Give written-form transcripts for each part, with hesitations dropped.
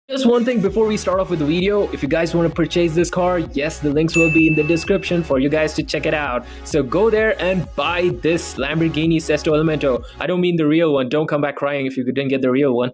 Just one thing before we start off with the video, if you guys want to purchase this car, yes, the links will be in the description for you guys to check it out. So go there and buy this Lamborghini SESTO Elemento. I don't mean the real one. Don't come back crying if you didn't get the real one.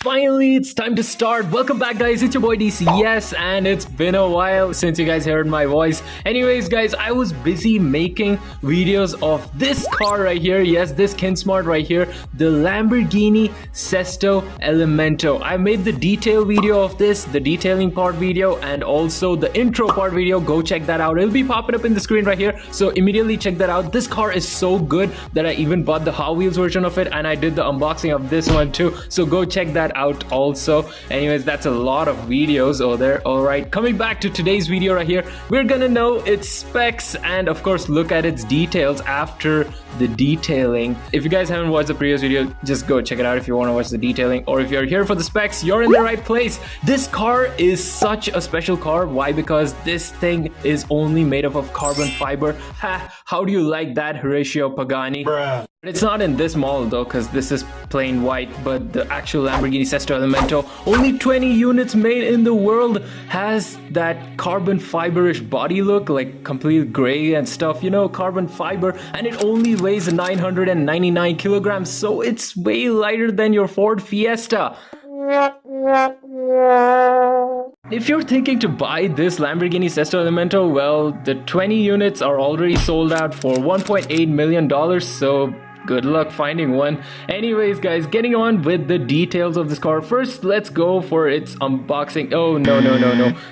Finally, it's time to start. Welcome back, guys. It's your boy DC. Yes, and it's been a while since you guys heard my voice. Anyways, guys, I was busy making videos of this car right here. Yes, this Kinsmart right here, the Lamborghini SESTO Elemento. I made the detail video of this, the detailing part video, and also the intro part video. Go check that out. It'll be popping up in the screen right here. So immediately check that out. This car is so good that I even bought the Hot Wheels version of it, and I did the unboxing of this one too. So go check that out also. Anyways, that's a lot of videos over there. All right, coming back to today's video right here, we're gonna know its specs and of course look at its details after the detailing. If you guys haven't watched the previous video, just go check it out if you want to watch the detailing, or if you're here for the specs, you're in the right place. This car is such a special car. Why? Because this thing is only made up of carbon fiber. How do you like that, Horatio Pagani? Bruh. It's not in this model though, because this is plain white, but the actual Lamborghini SESTO Elemento, only 20 units made in the world, has that carbon fiber-ish body look, like complete gray and stuff, you know, carbon fiber, and it only weighs 999 kilograms, so it's way lighter than your Ford Fiesta. If you're thinking to buy this Lamborghini SESTO Elemento, well, the 20 units are already sold out for $1.8 million, so good luck finding one. Anyways, guys, getting on with the details of this car. First, let's go for its unboxing. Oh, no.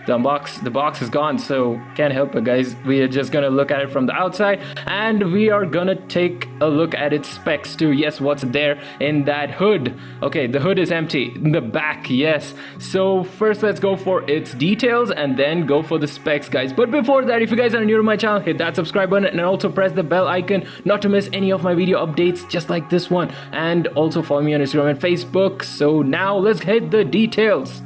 The box is gone, so can't help it, guys. We are just gonna look at it from the outside, and we are gonna take a look at its specs too. Yes, what's there in that hood? Okay, the hood is empty. In the back, yes. So first, let's go for its details and then go for the specs, guys. But before that, if you guys are new to my channel, hit that subscribe button and also press the bell icon not to miss any of my video updates just like this one, and also follow me on Instagram and Facebook. So now let's hit the details.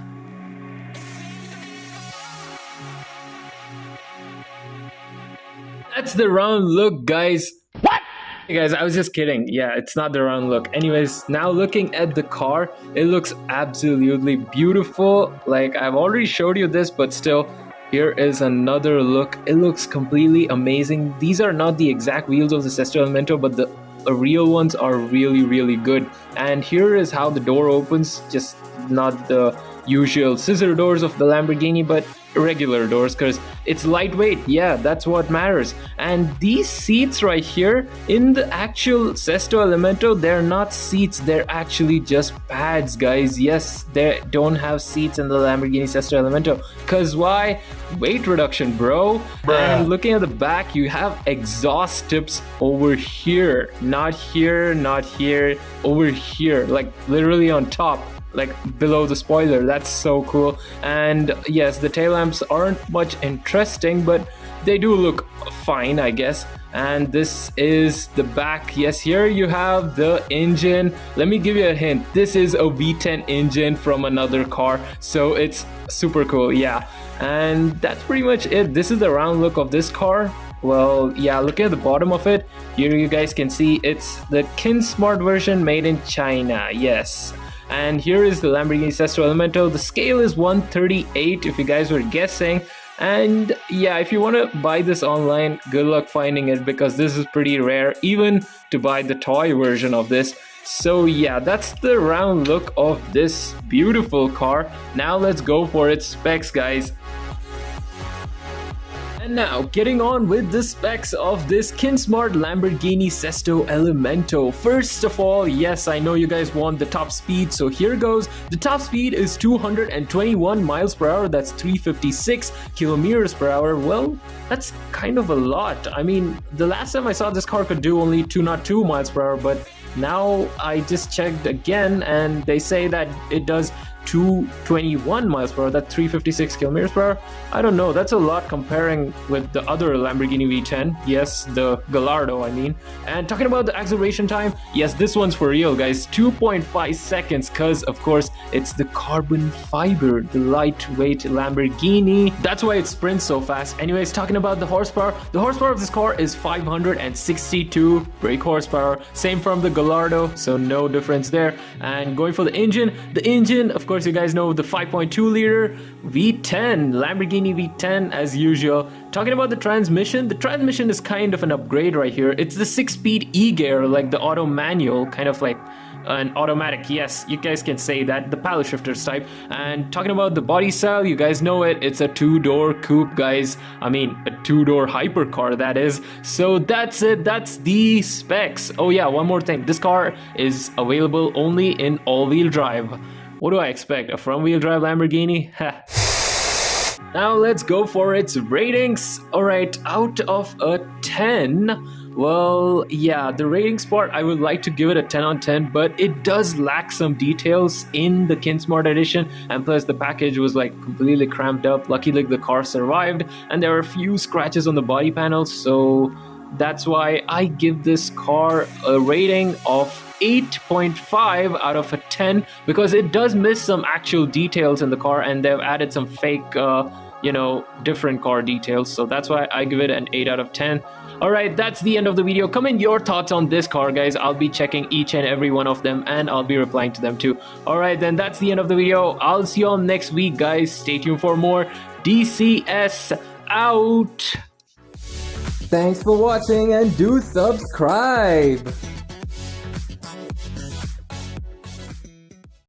That's the round look, guys. What? Hey guys, I was just kidding. Yeah, it's not the round look. Anyways, now looking at the car, it looks absolutely beautiful. Like, I've already showed you this, but still, here is another look. It looks completely amazing. These are not the exact wheels of the SESTO Elemento, but the real ones are really good. And here is how the door opens, just not the usual scissor doors of the Lamborghini, but regular doors, because it's lightweight. Yeah, that's what matters. And these seats right here in the actual SESTO Elemento, they're not seats, they're actually just pads, guys. Yes, they don't have seats in the Lamborghini SESTO Elemento. Because why? Weight reduction, bro. And looking at the back, you have exhaust tips over here, not here, not here, over here, like literally on top, like below the spoiler. That's so cool. And yes, the tail lamps aren't much interesting, but they do look fine, I guess. And this is the back. Yes, here you have the engine. Let me give you a hint. This is a V10 engine from another car, so it's super cool. Yeah, and that's pretty much it. This is the round look of this car. Well, yeah, look at the bottom of it. Here you guys can see it's the Kinsmart version made in China. Yes. And here is the Lamborghini SESTO Elemento. The scale is 138 if you guys were guessing. And yeah, if you want to buy this online, good luck finding it, because this is pretty rare even to buy the toy version of this. So yeah, that's the round look of this beautiful car. Now let's go for its specs, guys. And now, getting on with the specs of this Kinsmart Lamborghini SESTO Elemento. First of all, yes, I know you guys want the top speed, so here goes. The top speed is 221 miles per hour, that's 356 kilometers per hour. Well, that's kind of a lot. I mean, the last time I saw this car could do only 202 miles per hour, but now I just checked again and they say that it does 221 miles per hour. That's 356 kilometers per hour. I don't know. That's a lot comparing with the other Lamborghini V10. Yes, the Gallardo, I mean. And talking about the acceleration time, yes, this one's for real, guys. 2.5 seconds, because, of course, it's the carbon fiber, the lightweight Lamborghini. That's why it sprints so fast. Anyways, talking about the horsepower of this car is 562 brake horsepower. Same from the Gallardo, so no difference there. And going for the engine, of course, you guys know the 5.2 liter V10, Lamborghini V10 as usual. Talking about the transmission is kind of an upgrade right here. It's the 6-speed e-gear, like the auto manual, kind of like an automatic. Yes, you guys can say that, the paddle shifters type. And talking about the body style, you guys know it. It's a 2-door coupe, guys. I mean, a 2-door hypercar, that is. So that's it. That's the specs. Oh yeah, one more thing. This car is available only in all-wheel drive. What do I expect? A front-wheel drive Lamborghini? Now let's go for its ratings. Alright, out of a 10, well, yeah, the ratings part, I would like to give it a 10 on 10, but it does lack some details in the Kinsmart edition, and plus the package was like completely cramped up. Luckily the car survived, and there are a few scratches on the body panel, so that's why I give this car a rating of 8.5 out of a 10, because it does miss some actual details in the car, and they've added some fake different car details. So that's why I give it an 8 out of 10. Alright, that's the end of the video. Comment your thoughts on this car, guys. I'll be checking each and every one of them, and I'll be replying to them too. Alright, then that's the end of the video. I'll see you all next week, guys. Stay tuned for more. DCS out. Thanks for watching, and do subscribe.